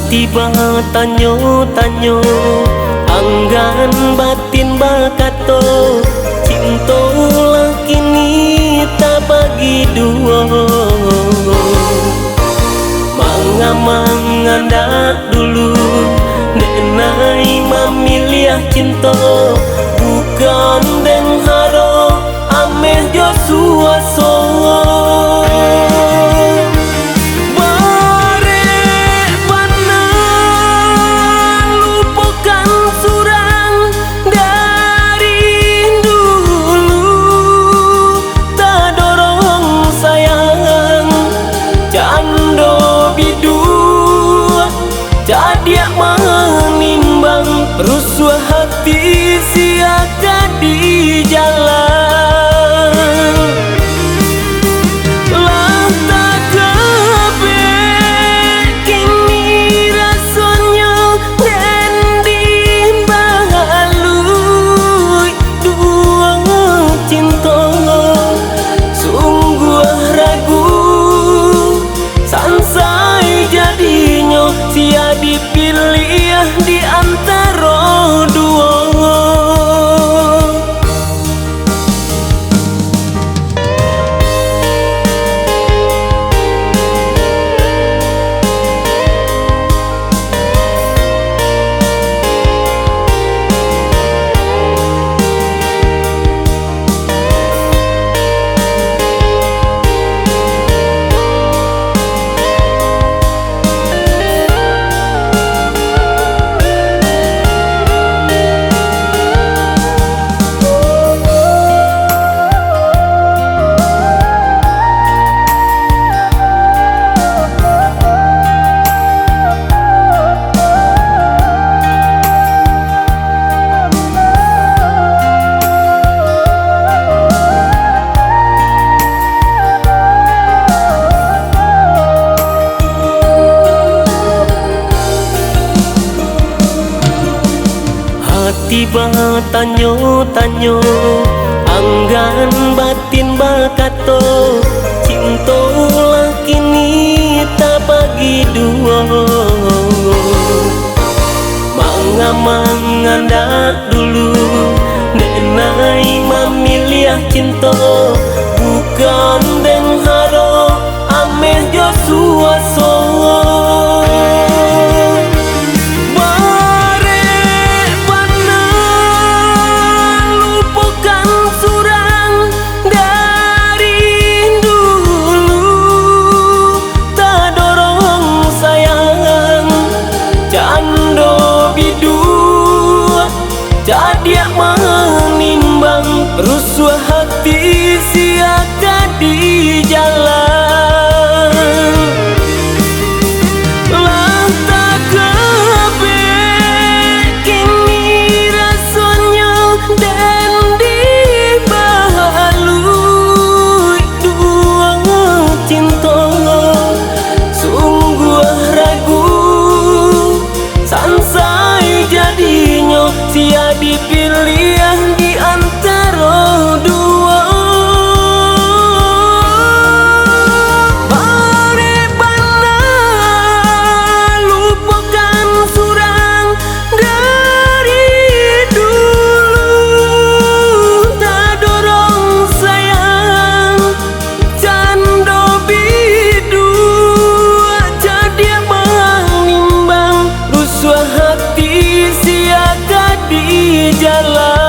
Tiba tanyo-tanyo anggan batin bakato cinta lah kini tak bagi dua. Mangamang dak dulu nenai memilih cinta bukan den haro ameh jo suaso. Dia menimbang rusuh hati siaga di jalan. Lantak kebe kini rasanya dan dimbalui dua cinta sungguh ragu sansai jadinya sia dipilih di antara dua. Tiba tanyo-tanyo anggan batin bakato cinta lah kini tak bagi dua. Mangamang dak dulu nenai memilih cinta bukan den haro ameh jo suaso. Dia menimbang rusuh hati siaga di jalan. Lantak kebe kini rasanya dan dibalui dua cinta sungguh ragu sansai jadinya sia dipilih di antara dua. Bagaimana lupakan surang dari dulu tak dorong sayang cando bidu jadi menimbang rusuh hati siaga di jalan.